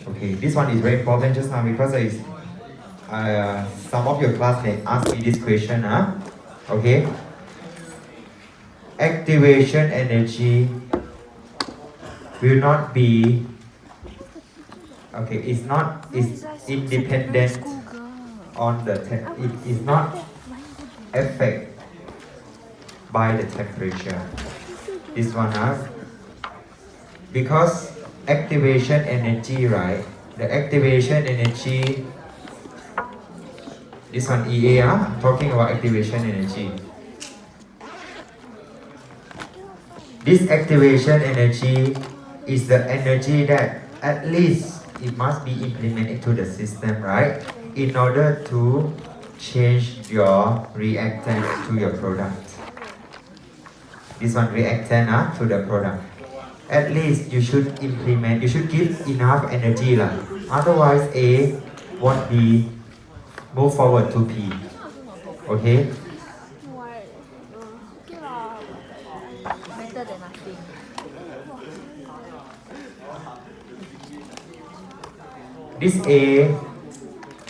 Okay, this one is very important just now because some of your classmates asked me this question. Okay, activation energy will not be okay. It's independent on the it is not affected by the temperature. This one because activation energy, right? The activation energy, this one EA, talking about activation energy. This activation energy is the energy that at least it must be implemented into the system, right? In order to change your reactant to your product. This one reactant to the product. At least you should give enough energy lah. Otherwise A won't be move forward to P. Okay? Better than nothing. This A,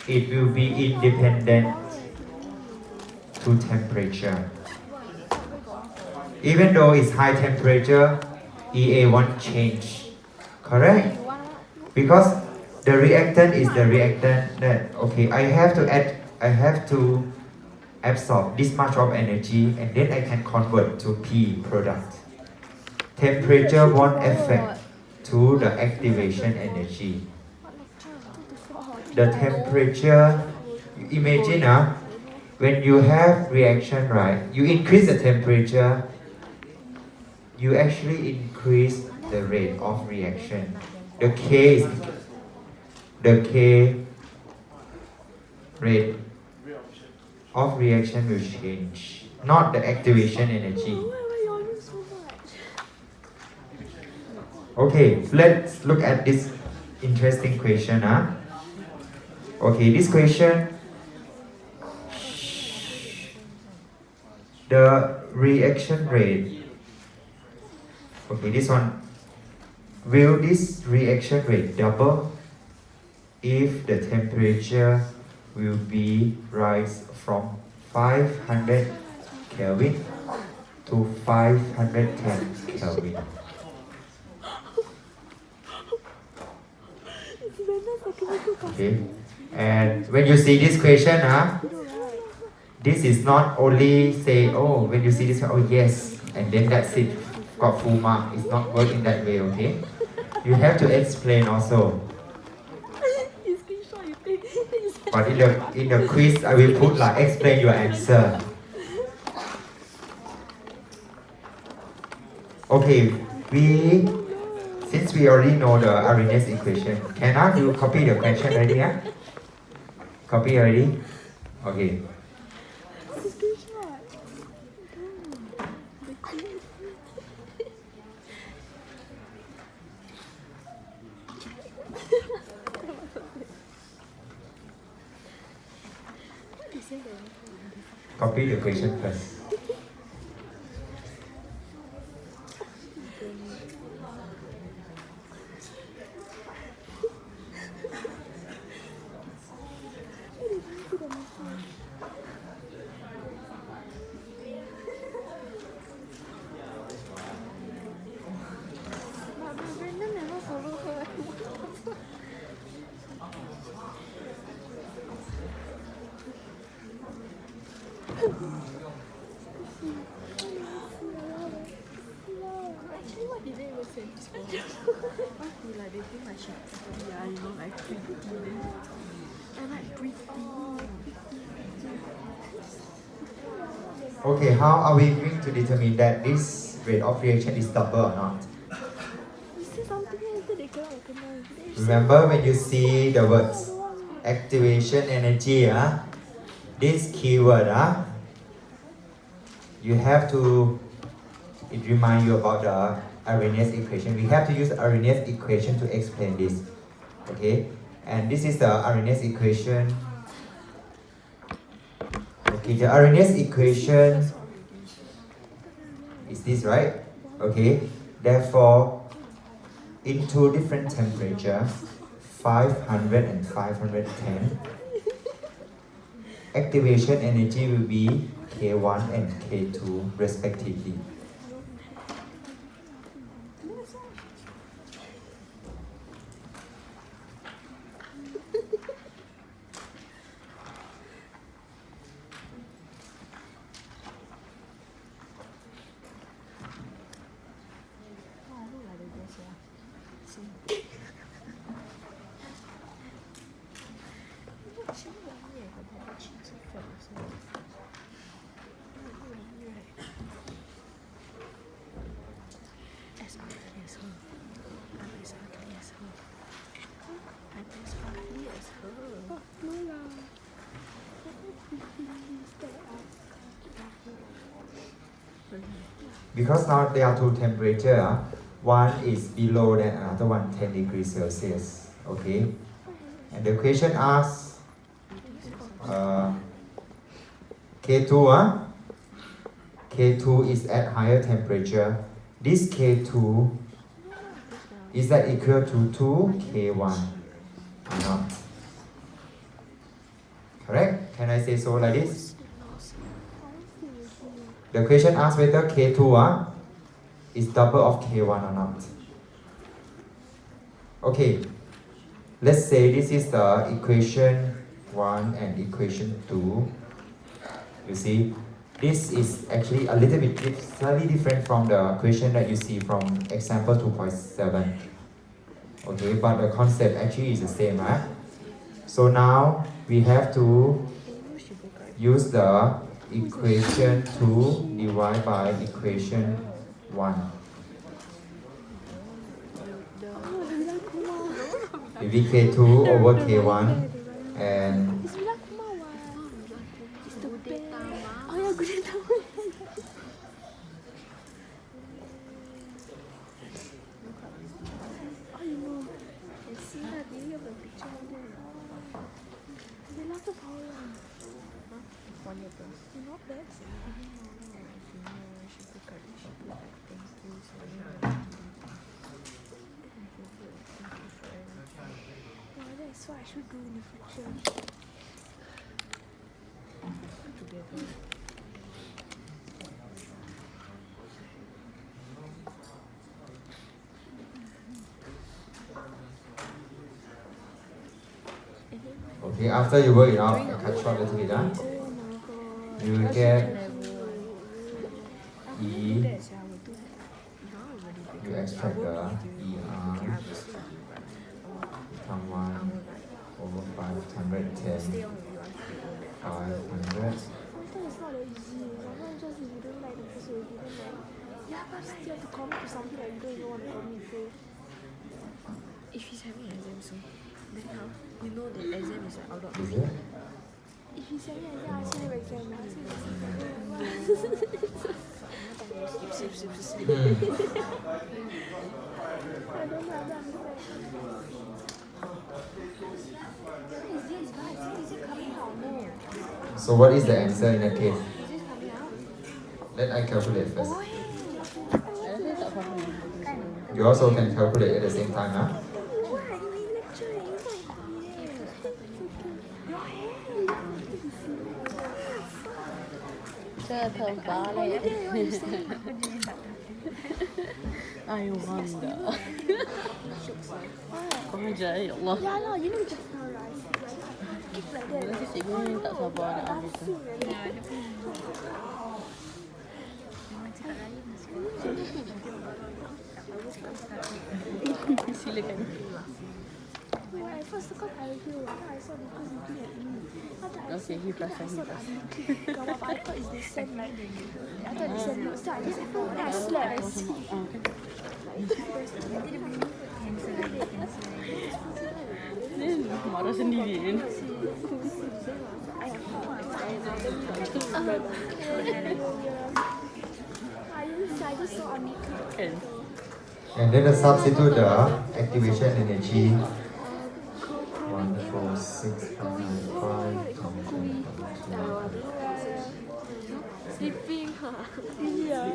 it will be independent to temperature. Even though it's high temperature, EA won't change. Correct? Because the reactant is the reactant that, okay, I have to absorb this much of energy and then I can convert to P product. Temperature won't affect to the activation energy. The temperature, imagine when you have reaction, right, you increase the temperature, you actually increase the rate of reaction. The K rate of reaction will change, not the activation energy. Okay, let's look at this interesting question. Okay, this question, the reaction rate. Okay, this one. Will this reaction rate double if the temperature will be rise from 500 Kelvin to 510 Kelvin? Okay, and when you see this question, this is not only say, oh, when you see this, oh yes, and then that's it, got full mark. It's not working that way, okay? You have to explain also. But in the quiz, I will put like explain your answer. Okay, since we already know the Arrhenius equation, can you copy the question already? Copy already? Okay. Copy the question first. Actually, what did they even send this for? Like they think like she pretty, you know, like pretty. And like pretty. Okay, how are we going to determine that this rate of reaction is double or not? You see something later they cannot recognize. Remember when you see the words activation energy, this keyword, you have to, it reminds you about the Arrhenius equation. We have to use Arrhenius equation to explain this. Okay, and this is the Arrhenius equation. Okay, the Arrhenius equation is this, right? Okay, therefore, in two different temperatures, 500 and 510. Activation energy will be K1 and K2 respectively. Because now there are two temperatures, one is below than another one 10 degrees Celsius. Okay? And the question asks K2, K2 is at higher temperature. This K2 is that equal to 2 K1 or not? Correct? Can I say so like this? The question asks whether K2 is double of K1 or not. Okay, let's say this is the equation 1 and equation 2. You see, this is actually a little bit slightly different from the question that you see from example 2.7. Okay, but the concept actually is the same, right? So now we have to use the equation 2 divided by equation 1. K2 over K1 and That's what I should do in the future. okay, after you work it out, I cut short a little bit, you will get E, you extract the ER, become 1 over 510, 500. It's not that easy. Sometimes just if you don't like the person already, then like, but still have to commit to something that you don't even want to commit to. If he's having exam soon, then how? You know that exam is like out of Is it? If he's having exam, I still have exam. Sleep. I don't know, I don't understand. What is this, guys? Is it coming out? No. So what is the answer in that case? Is this coming out? Let I calculate first. Oh, You also can calculate at the same time, huh? why? You lecture, you your hair. 哎呦，wonder. Kau ajar ya Allah. Yeah, no, you know just now, right? Keep like that. Nanti cikgu ni tak sabar nak ambil tu. Silakan. When I first got I feel I saw because looking at me. Okay, he plus one, he plus. I thought it's the same like I thought it's the same so I just then I slept. I see. Ni marah sendiri kan. I just saw on it. Kan. And then the substitute the activation energy 146.95 Sleeping. Yeah.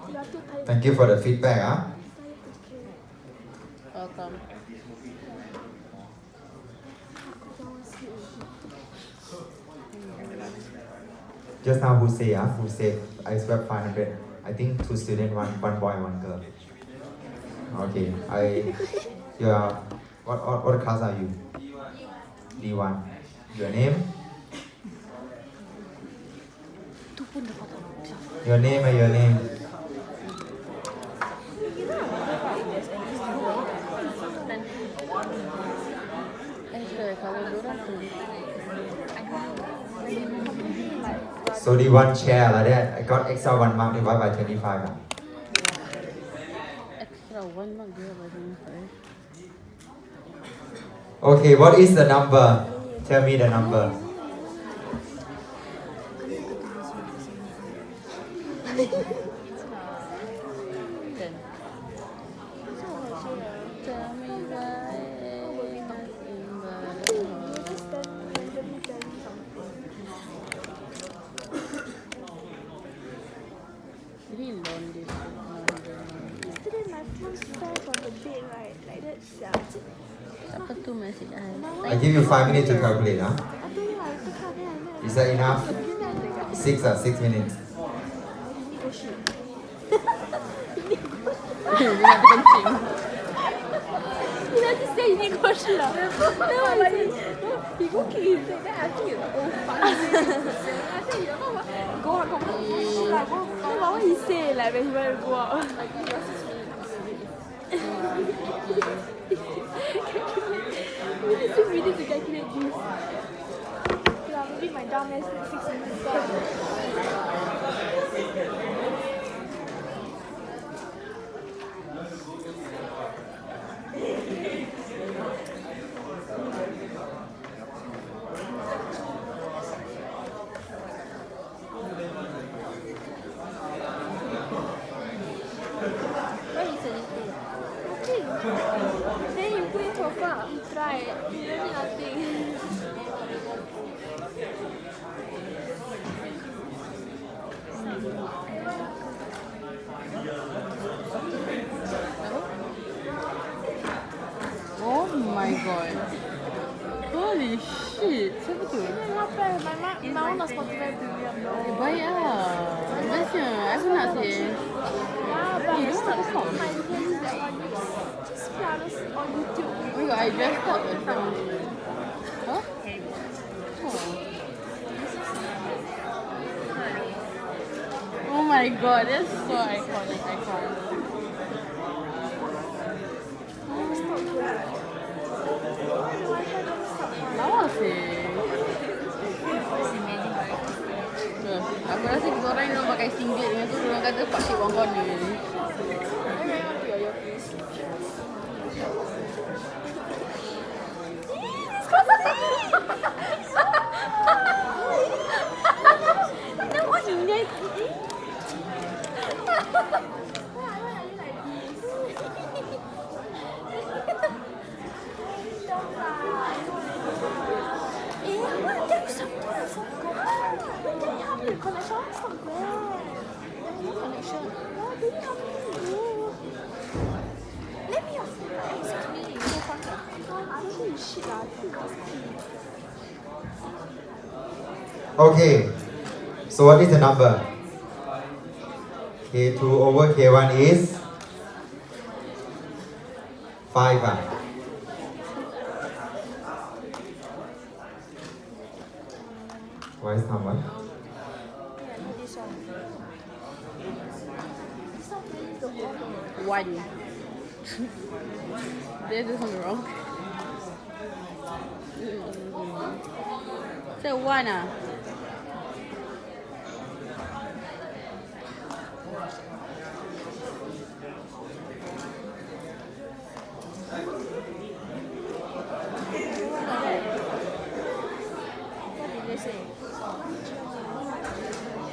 You are too tired. Thank you for the feedback. Huh? Welcome. Just now who say? Who said I swept 500? I think 2 students, one boy, 1 girl. Okay. What class are you? D1. Your name? Tu pun dapat tahu. Your name and your name. Kalau diorang tu. So the one chair like that, I got extra 1 mark divided by 25. Extra 1 mark dia bagi saya. Okay, what is the number? Tell me the number. Kan? Tell me why. Really lonely. Yesterday my phone fell from the bed, right? Like that, sia. Siapa tu masih I give you 5 minutes to calculate. Huh? I told you I took her there and then. Is that enough? 6 minutes. Go shit. Dia nak kencing. He just say he need go shit lah. Then what I say? No, he go kick his leg. Then I think it's oh fuck. I say you know what? Go out, go out. Go. Then what he say like when he want to go out? We need 6 minutes to calculate this. Yeah, maybe my dumb ass 6 minutes. What is it? Nothing. Then you put it so far. You try. You don't nothing. Oh my god. Holy shit. Siapa tu? Kenapa? My one was Spotify Premium though. Baik lah. Bestnya. Aku nak sih. Yeah, but Eh, I stop, start stop. my playlist that one. Just play others on YouTube. Oh my god, I dressed up as them. Huh? Oh my god, that's so iconic. I can't. Lawa sih. Aku rasa kita orang yang pakai singlet dengan tu orang kata pakai bongkon ni. Then what you need? Connection is not bad. Connection. No, baby, help me. Let me your phone. Excuse me. So fast. I don't think you shit lah. Okay. So what is the number? K2 over K1 is 5. Why is number? Yeah, not this one. This one really the whole. One. There's something wrong. So one ah. What did they say?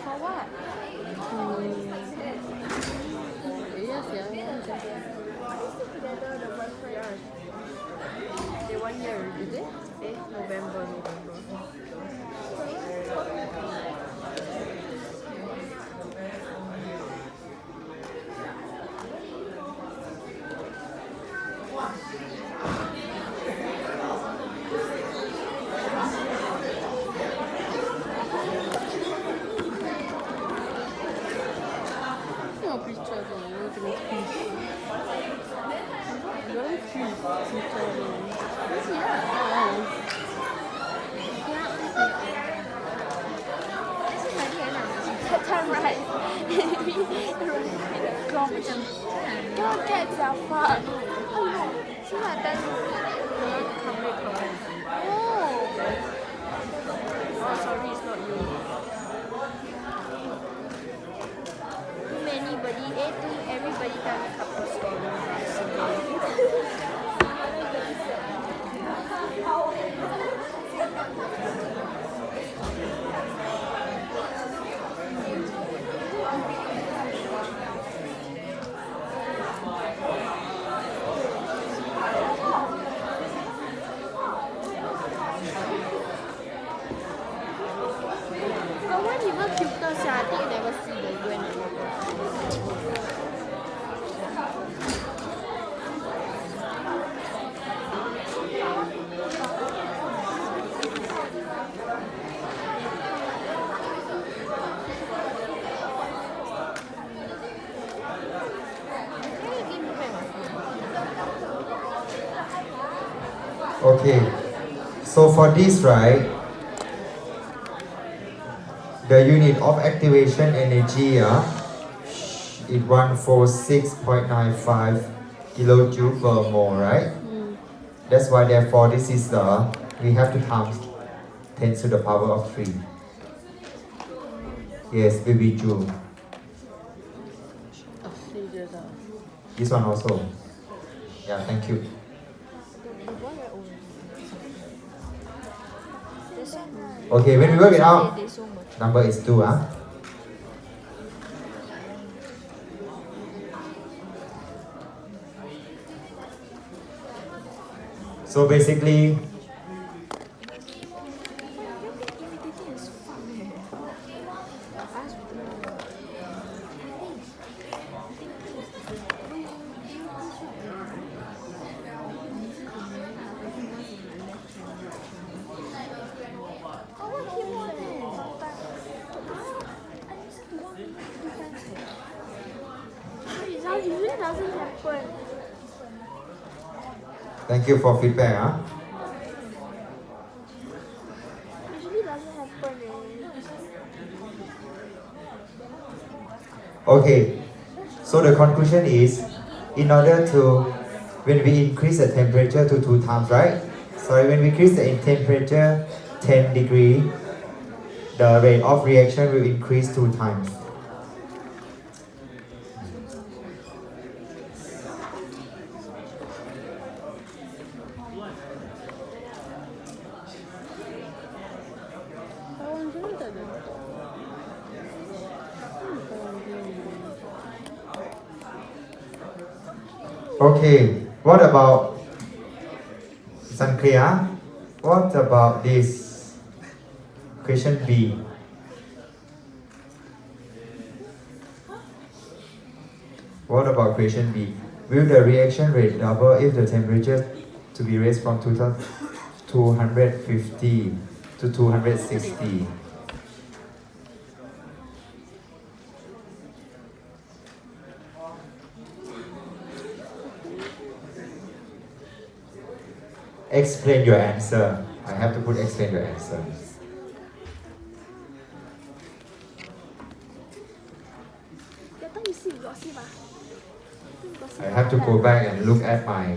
For what? Yes, yeah. Together, the boyfriend. They 1 year, is it? November. Turn right. Don't get your fuck. See what I tell you? Oh, sorry, it's not you. Too many body, everybody can couple story. But when you work tutor, I think you never see the grandmother. Okay, so for this, right, the unit of activation energy, it 146.95 kilojoule per mole, right? That's why, therefore, this is we have to times 10 to the power of 3. Yes, baby joule. This one also. Yeah, thank you. Okay, when we work it out, number is 2, So basically, Usually doesn't happen. thank you for feedback. Usually doesn't happen. Okay, so the conclusion is, in order to, when we increase the temperature to 2 times, right? Sorry, when we increase the temperature 10 degree, the rate of reaction will increase 2 times. Okay, what about Sankriya? What about this? Question B. What about question B? Will the reaction rate double if the temperature to be raised from 250 to 260? Explain your answer. I have to put explain your answer. I have to go back and look at my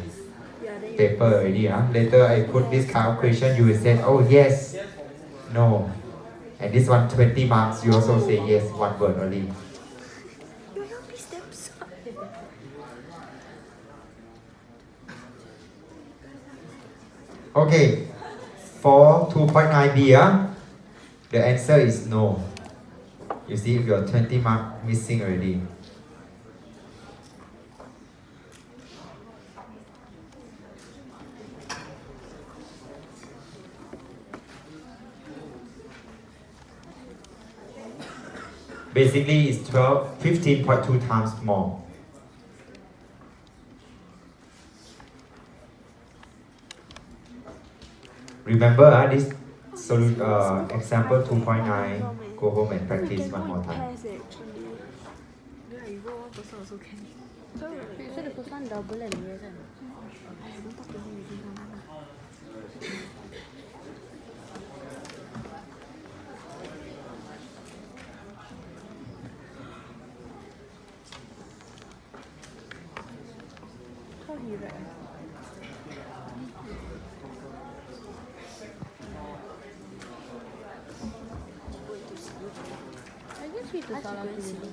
paper already. Later I put this kind of question, you will say, oh yes, no. And this one 20 marks, you also say yes, one word only. Okay, for 2.9b, the answer is no. You see, your 20 mark missing already. Basically, it's 15.2 times more. Remember this example 2.9, go home and practice one more time. answer also can. So the first one double and yes kan? I don't talk to him using someone. How he write? I just need to salah dulu.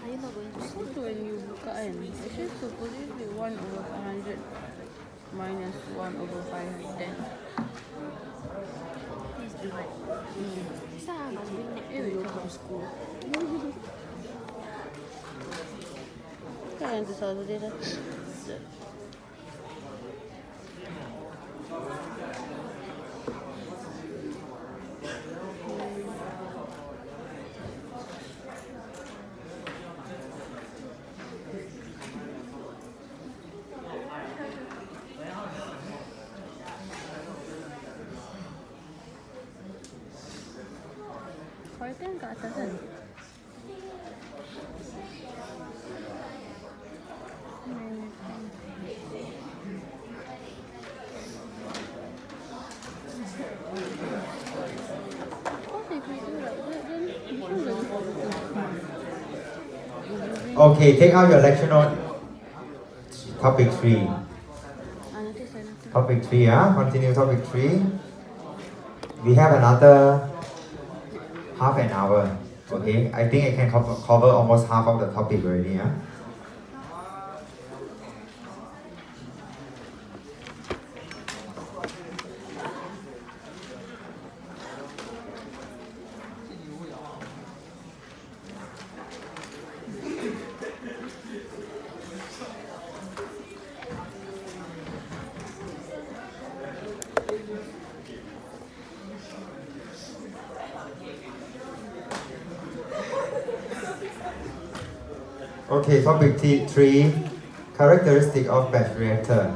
Are you not going to see? So when you buka kan, actually supposedly 1/500 minus 1/510. Please divide. Next time I must bring neck to you from school. Kan yang tu salah dia dah. Kau kan kat atas kan? Okay, take out your lecture note. Topic 3. Topic 3, continue topic 3. We have another half an hour. Okay, I think I can cover almost half of the topic already. Okay, topic 3, characteristic of batch reactor.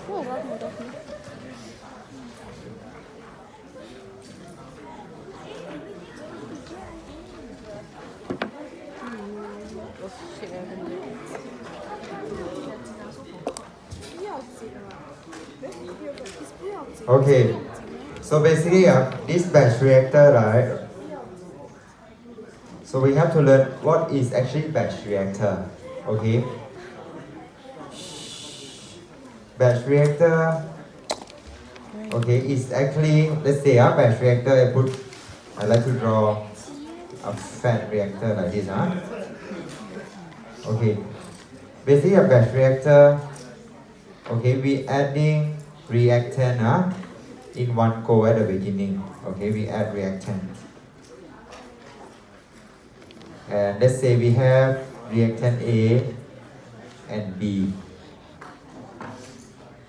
Oh, what more of me? Oh shit, I haven't done it. Okay, so basically this batch reactor, right? So we have to learn what is actually batch reactor. Okay. Batch reactor, okay, is actually, let's say batch reactor, I like to draw a fat reactor like this. Okay, basically a batch reactor, okay, we adding reactant in one go at the beginning. Okay, we add reactant. And let's say we have reactant A and B.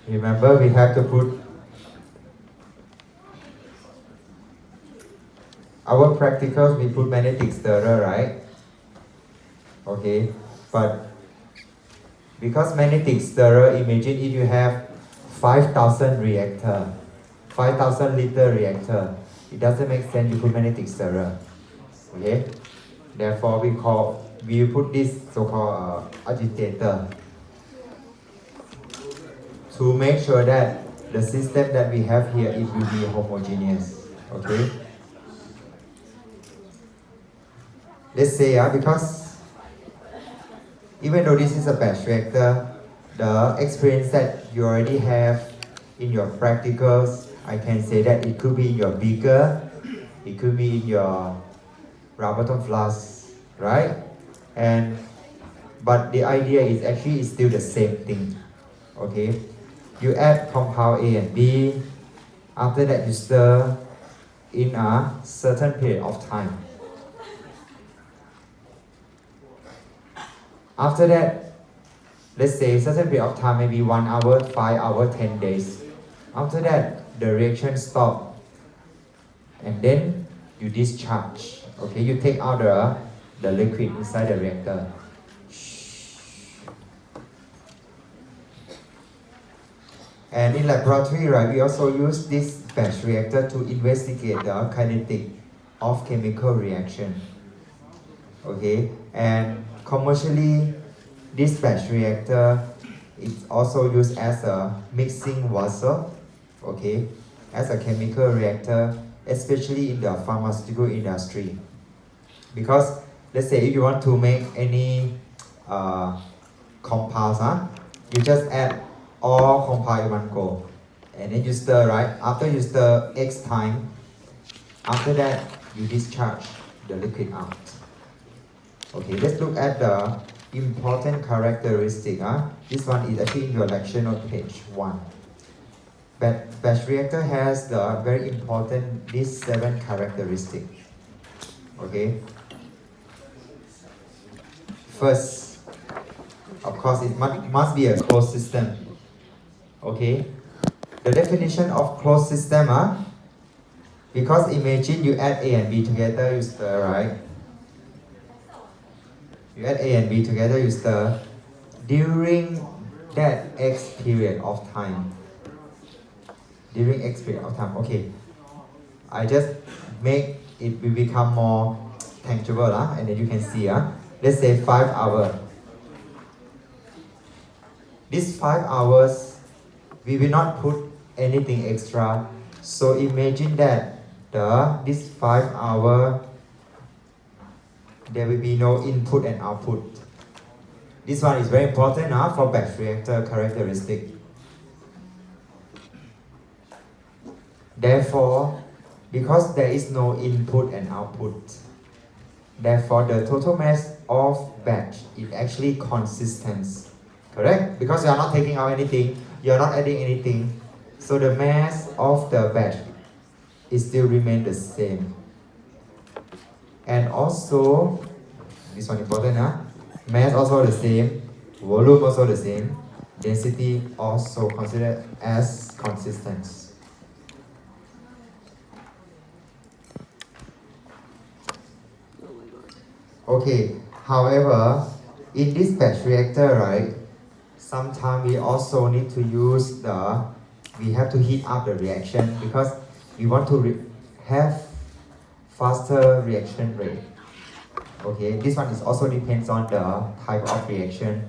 Remember, we have to put our practicals, we put magnetic stirrer, right? Okay, but because magnetic stirrer, imagine if you have 5,000 reactor, 5,000 liter reactor, it doesn't make sense to put magnetic stirrer. Okay, therefore we put this so-called agitator to make sure that the system that we have here, it will be homogeneous. Okay, let's say because even though this is a batch reactor, the experience that you already have in your practicals, I can say that it could be in your beaker, it could be in your rubber bottom flask, right? But the idea is actually still the same thing. Okay, you add compound A and B. After that, you stir in a certain period of time. After that, let's say certain period of time, maybe 1 hour, 5 hours, 10 days. After that, the reaction stop, and then you discharge. Okay, you take out the liquid inside the reactor. And in laboratory, right, we also use this batch reactor to investigate the kinetic of chemical reaction. Okay, and commercially, this batch reactor is also used as a mixing vessel, okay, as a chemical reactor, especially in the pharmaceutical industry. Because let's say if you want to make any compounds, you just add all compound in one go, and then you stir, right? After you stir X time, after that you discharge the liquid out. Okay, let's look at the important characteristic. This one is actually in your lecture note, page 1. Batch reactor has the very important, these 7 characteristics. Okay. First, of course, it must be a closed system. Okay. The definition of closed system, because imagine you add A and B together, you stir, right? You add A and B together, you stir. During that X period of time, okay, I just make it will become more tangible, and then you can see, let's say 5 hours. These 5 hours, we will not put anything extra. So imagine that this 5 hours, there will be no input and output. This one is very important for batch reactor characteristic. Therefore, because there is no input and output, therefore the total mass of batch is actually consistent. Correct? Because you are not taking out anything, you are not adding anything, so the mass of the batch is still remain the same. And also, this one important, mass also the same, volume also the same, density also considered as consistent. Okay, however, in this batch reactor, right, sometimes we also need to use we have to heat up the reaction because we want to have faster reaction rate. Okay, this one is also depends on the type of reaction.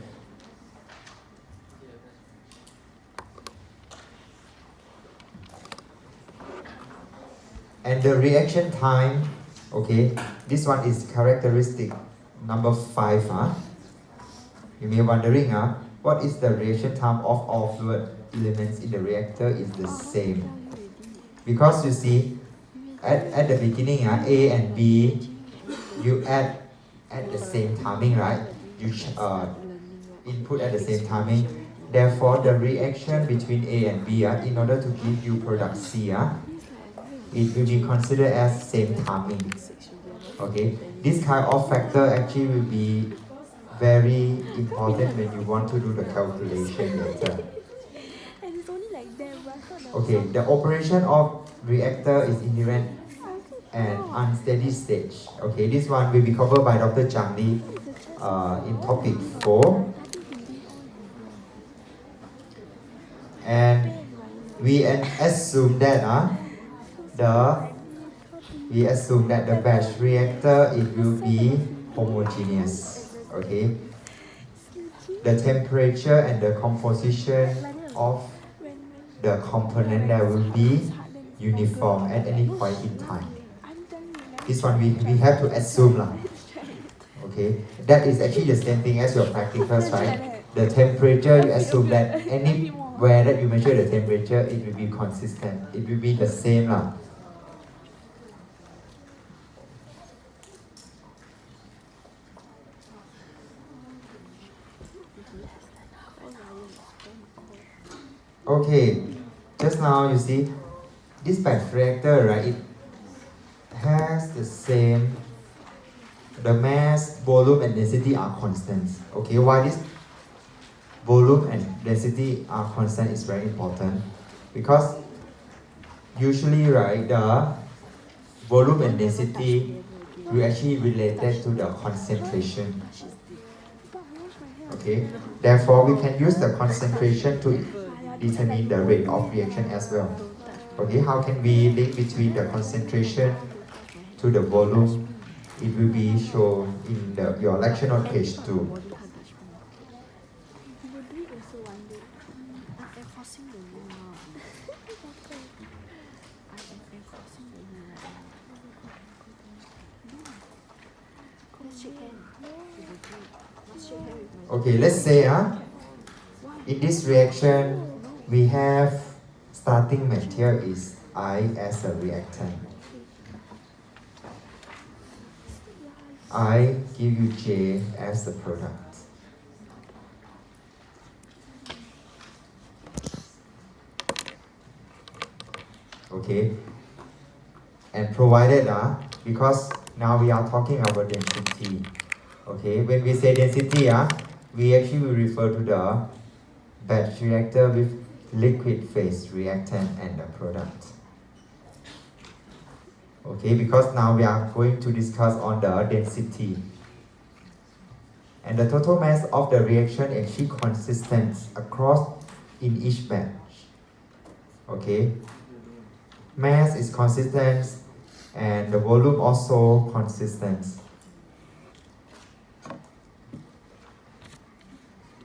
And the reaction time, okay, this one is characteristic number 5. You may be wondering, what is the reaction time of all fluid elements in the reactor is the same. Because you see, at the beginning, A and B, you add at the same timing, right? You input at the same timing. Therefore, the reaction between A and B, in order to give you product C, it will be considered as same timing. Okay, this kind of factor actually will be very important when you want to do the calculation later. And it's only like that, but I thought that Okay, the operation of reactor is inherent and unsteady stage. Okay, this one will be covered by Dr. Chang Li in topic 4. And we assume that the batch reactor it will be homogeneous. Okay, the temperature and the composition of the component that will be uniform at any point in time. This one we have to assume Okay, that is actually the same thing as your practicals, right? The temperature, you assume that anywhere that you measure the temperature, it will be consistent. It will be the same Okay, just now you see this batch reactor, right? It has the same, the mass, volume and density are constant. Okay, why this volume and density are constant is very important because usually, right, the volume and density will actually related to the concentration. Okay, therefore we can use the concentration to determine the rate of reaction as well. Okay, how can we link between the concentration to the volume? It will be shown in your lecture note page 2. You will do it also one day. I'm enforcing the rule now. I am enforcing the rule right now. Let's shake hand. You will do it. Let's shake hand with my Okay, let's say in this reaction we have starting material is I as a reactant. I give you J as the product. Okay, and provided because now we are talking about density. Okay, when we say density we actually will refer to the batch reactor with liquid phase reactant and the product. Okay, because now we are going to discuss on the density. And the total mass of the reaction actually consistent across in each batch. Okay, mass is consistent and the volume also consistent.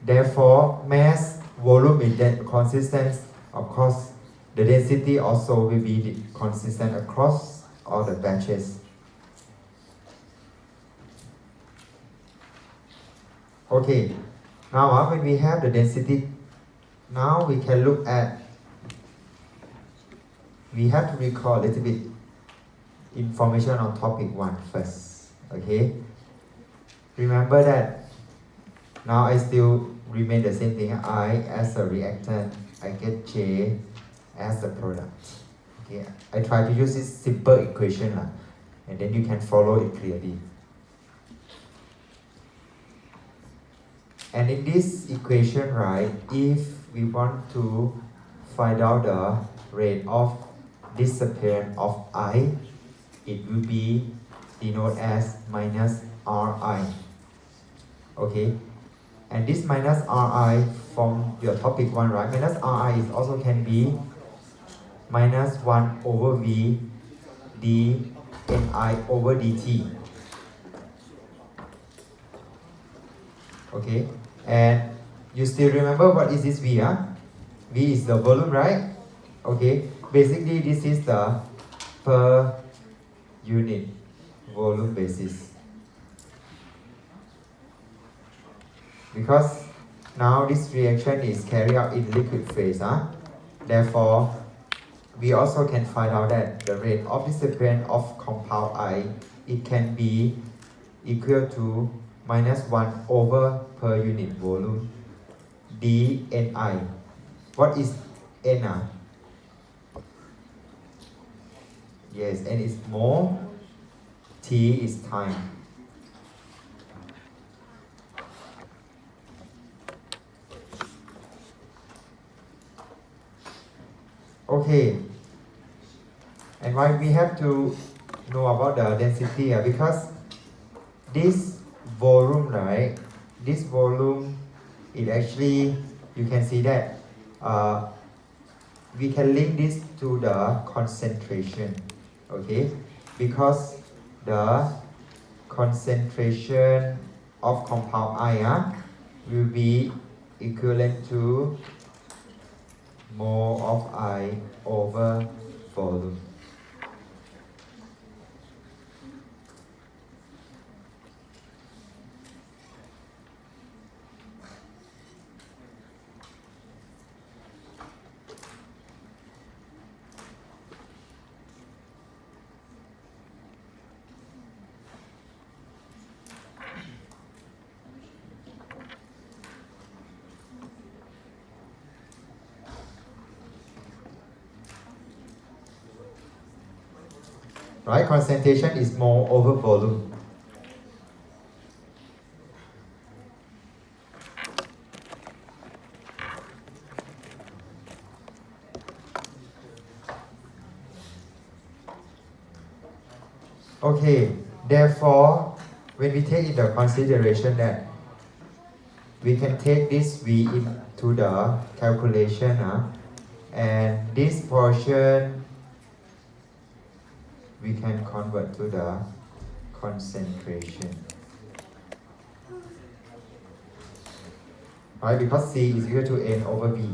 Therefore, mass, volume is then consistent. Of course, the density also will be consistent across all the batches. Okay, now when we have the density, now we can look at, we have to recall a little bit information on topic 1 first. Okay, remember that now I still remain the same thing. I as a reactant, I get J as the product. Okay, I try to use this simple equation and then you can follow it clearly. And in this equation, right, if we want to find out the rate of disappearance of I, it will be denoted as minus Ri. Okay, and this minus Ri from your topic 1, right? Minus Ri is also can be minus 1 over V d Ni over dt. Okay, and you still remember what is this V? V is the volume, right? Okay, basically this is the per unit volume basis. Because now this reaction is carried out in liquid phase, therefore we also can find out that the rate of disappearance of compound I, it can be equal to minus 1 over per unit volume dNi. What is N? Yes, N is mole, T is time. Okay, and why we have to know about the density? Because this volume, right? This volume, it actually, you can see that we can link this to the concentration. Okay, because the concentration of compound I will be equivalent to mole of I over volume. Right, concentration is mole over volume. Okay, therefore, when we take into consideration that we can take this V in to the calculation, and this portion we can convert to the concentration. Right, because C is equal to N over V.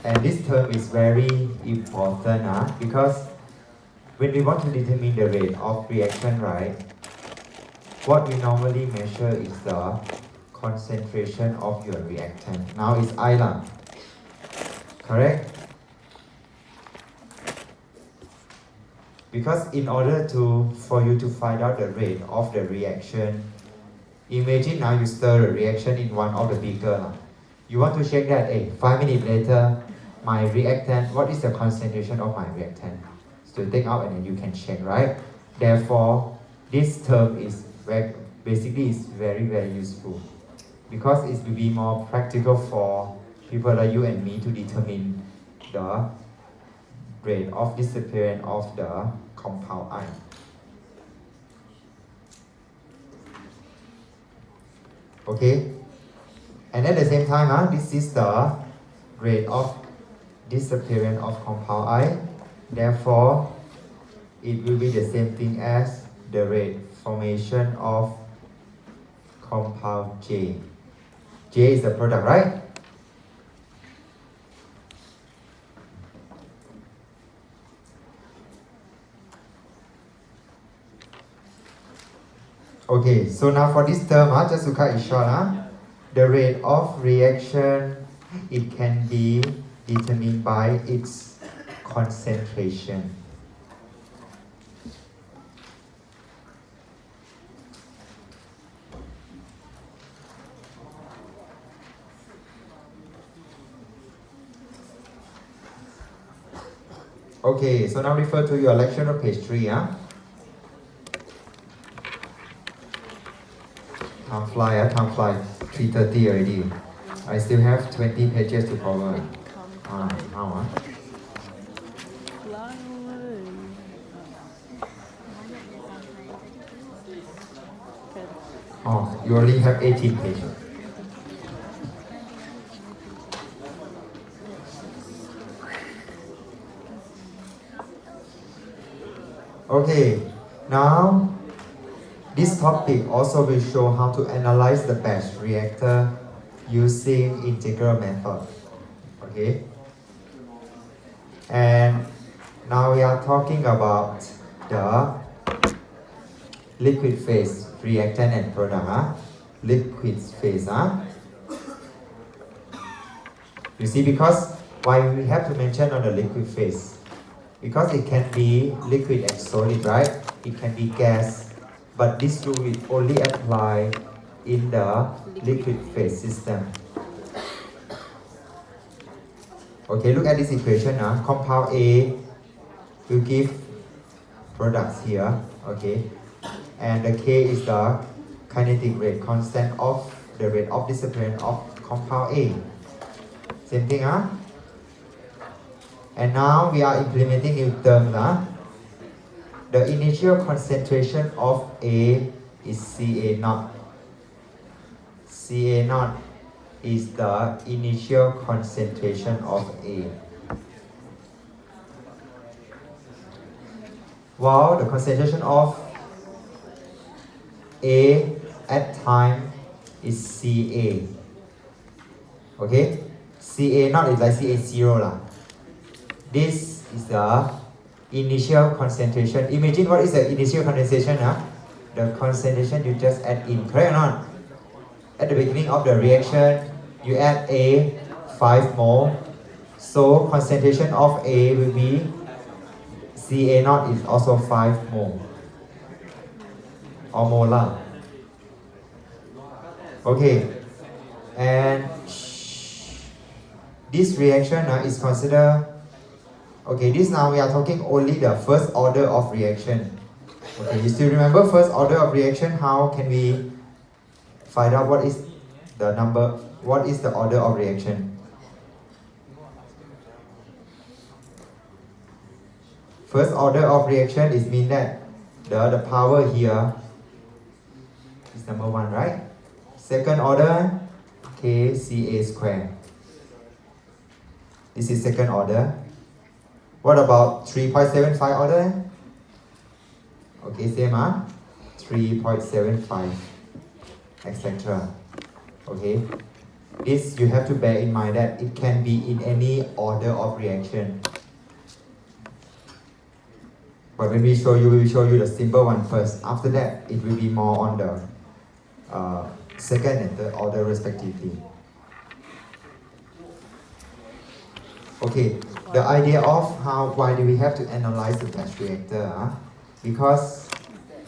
And this term is very important because when we want to determine the rate of reaction, right, what we normally measure is the concentration of your reactant. Now it's I lah. Correct? Because in order for you to find out the rate of the reaction, imagine now you stir the reaction in one of the beaker. You want to check that, 5 minutes later, my reactant, what is the concentration of my reactant? So take out and then you can check, right? Therefore, this term is basically is very, very useful because it will be more practical for people like you and me to determine the rate of disappearance of the compound I. Okay? And at the same time, this is the rate of disappearance of compound I. Therefore, it will be the same thing as the rate formation of compound J. J is the product, right? Okay, so now for this term, just to cut it short, the rate of reaction, it can be determined by its concentration. Okay, so now refer to your lecture on page 3. Time fly, 3:30 already. I still have 20 pages to cover. How? Oh, you only have 18 pages. Okay, now this topic also will show how to analyze the batch reactor using integral method. Okay? And now we are talking about the liquid phase reactant and product. Liquid phase. You see, because why we have to mention on the liquid phase? Because it can be liquid and solid, right? It can be gas. But this rule will only apply in the liquid phase system. Okay, look at this equation. Compound A will give products here. Okay, and the K is the kinetic rate constant of the rate of disappearance of compound A. Same thing, And now we are implementing new terms. The initial concentration of A is Ca naught. Ca naught is the initial concentration of A. While the concentration of A at time is Ca. Okay? Ca naught is like Ca0 . This is the initial concentration. Imagine what is the initial concentration? The concentration you just add in. Correct or not? At the beginning of the reaction, you add A 5 mole. So concentration of A will be Ca0 is also 5 mole. Or molar. Okay. And this reaction is considered. Okay, this now we are talking only the first order of reaction. Okay, you still remember first order of reaction? How can we find out what is the number, what is the order of reaction? First order of reaction is mean that the power here is number 1, right? Second order, KCA square. This is second order. What about 3.75 order? Okay, same, 3.75, etc. Okay, this you have to bear in mind that it can be in any order of reaction. But when we show you, we will show you the simple one first. After that, it will be more on the second and third order respectively. Okay, the idea of why do we have to analyze the batch reactor? Because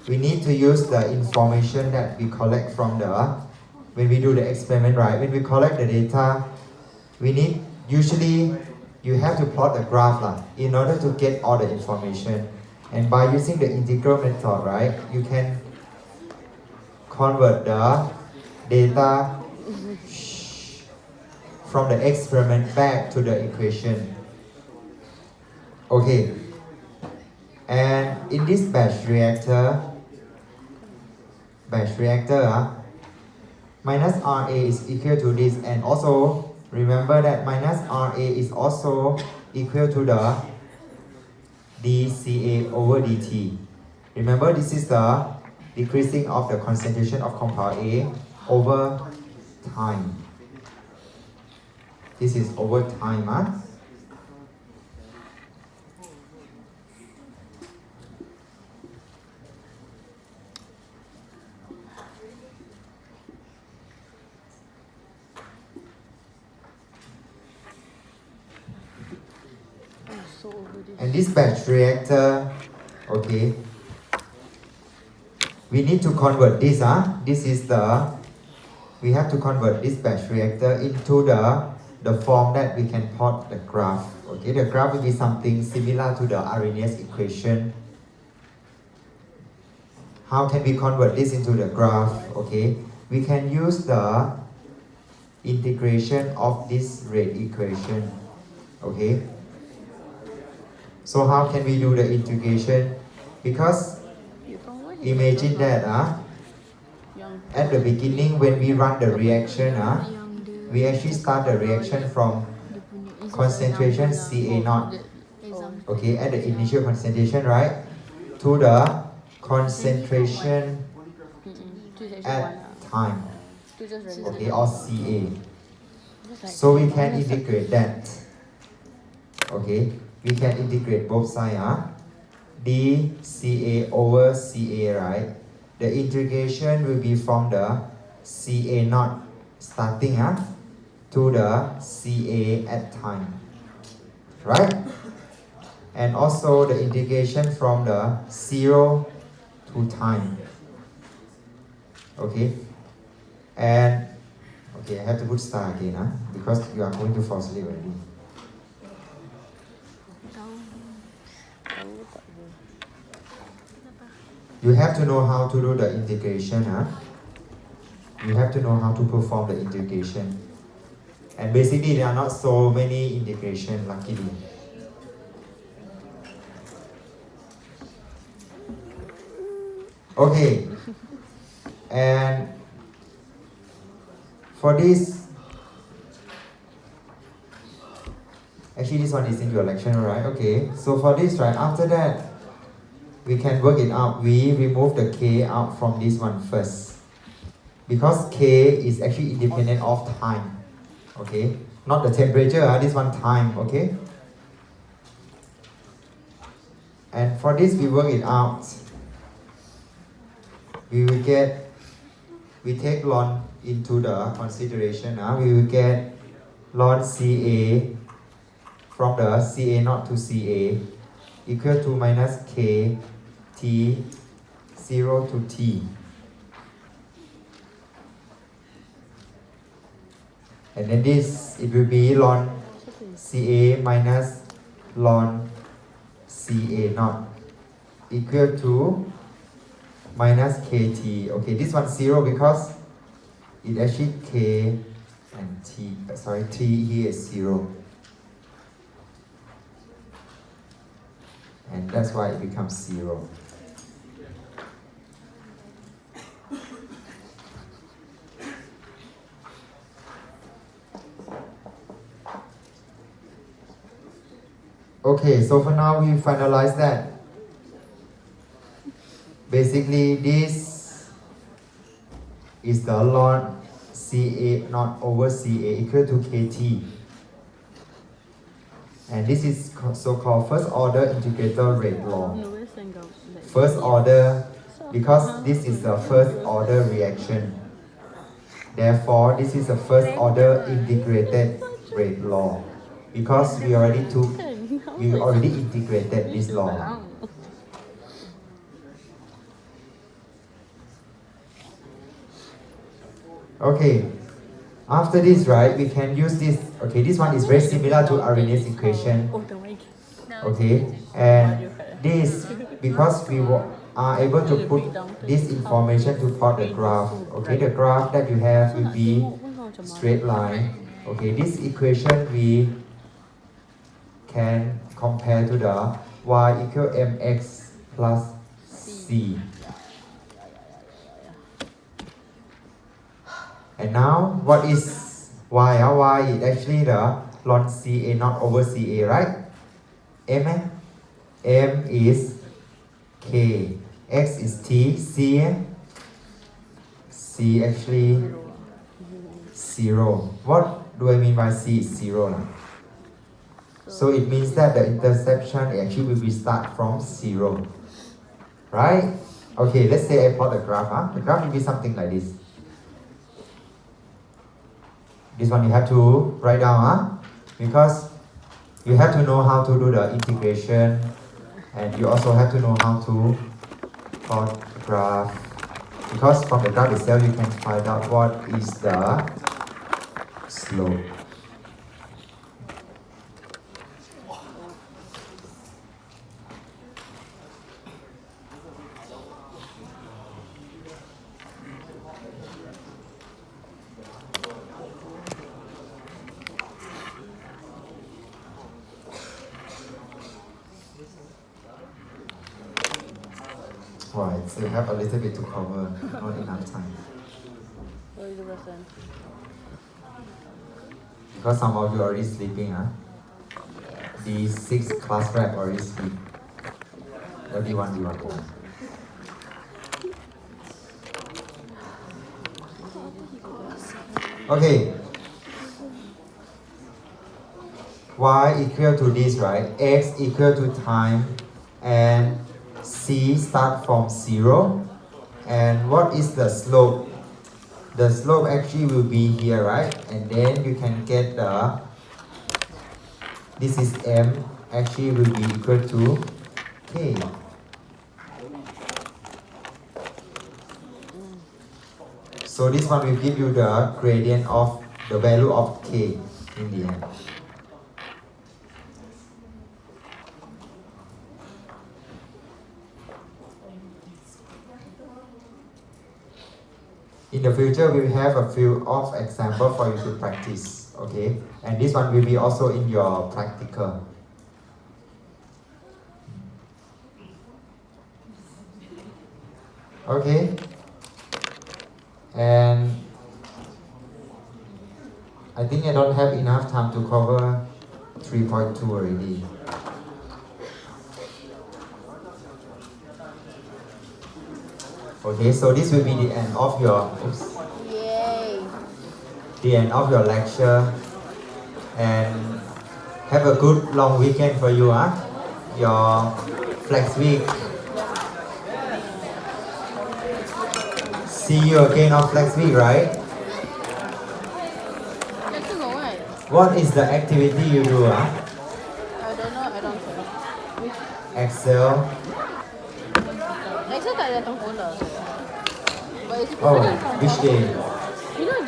we need to use the information that we collect from when we do the experiment, right? When we collect the data, usually you have to plot the graph in order to get all the information. And by using the integral method, right, you can convert the data from the experiment back to the equation. Okay, and in this batch reactor, minus RA is equal to this, and also remember that minus RA is also equal to the dCA over dt. Remember, this is the decreasing of the concentration of compound A over time. This is over time. And this batch reactor, okay, we need to convert this, we have to convert this batch reactor into the form that we can plot the graph. Okay, the graph will be something similar to the Arrhenius equation. How can we convert this into the graph? Okay, we can use the integration of this rate equation. Okay, so how can we do the integration? Because imagine that at the beginning when we run the reaction, we actually start the reaction from concentration Ca0, okay, at the initial concentration, right, to the concentration at time, okay, or Ca. So we can integrate that. Okay, we can integrate both sides, dCA over Ca, right? The integration will be from the Ca0 starting to the Ca at time, right? And also the integration from the 0 to time. Okay, and okay, I have to put star again, because you are going to fall asleep already. You have to know how to do the integration. You have to know how to perform the integration. And basically, there are not so many integration, luckily. Okay. And for this, actually this one is in your lecture, right? Okay. So for this, right, after that, we can work it out. We remove the K out from this one first. Because K is actually independent of time. Okay? Not the temperature, this one time, okay? And for this, we work it out. We take ln into the consideration. We will get ln Ca from the Ca0 to Ca equal to minus K T 0 to T. And then this, it will be ln Ca minus ln Ca0 equal to minus Kt. Okay, this one 0 because it actually K and T, T here is 0. And that's why it becomes 0. Okay, so for now we finalize that. Basically, this is the ln CA not over CA equal to KT. And this is so-called first order integrator rate law. First order, because this is a first order reaction. Therefore, this is a first order integrated rate law. Because we already integrated this law. Okay, after this, right, we can use this. Okay, this one is very similar to Arrhenius equation. Okay, and this, because we are able to put this information to plot the graph. Okay, the graph that you have will be straight line. Okay, this equation we can compare to the y equal mx plus c. And now, what is y? Y is actually the ln CA not over CA, right? M is K, X is T, C actually 0. What do I mean by C is 0? So it means that the interception actually will be start from 0. Right? Okay, let's say I plot the graph. The graph will be something like this. This one you have to write down, because you have to know how to do the integration, and you also have to know how to plot the graph, because from the graph itself you can find out what is the slope. Right, so you have a little bit to cover, not enough time. Because some of you are already sleeping, The 6 class rep already sleep. Everyone. Okay. Y equal to this, right? X equal to time, and C start from 0. And what is the slope? The slope actually will be here, right? And then you can get this is M, actually will be equal to K. So this one will give you the gradient of the value of K in the end. In the future, we will have a few of examples for you to practice, okay? And this one will be also in your practical. Okay? And I think I don't have enough time to cover 3.2 already. Okay, so this will be the end of your the end of your lecture, and have a good long weekend for you, your flex week. See you again on flex week, right? What is the activity you do? I don't know, I don't know. Excel. Excel tak ada datang pula. Oh, which day? You know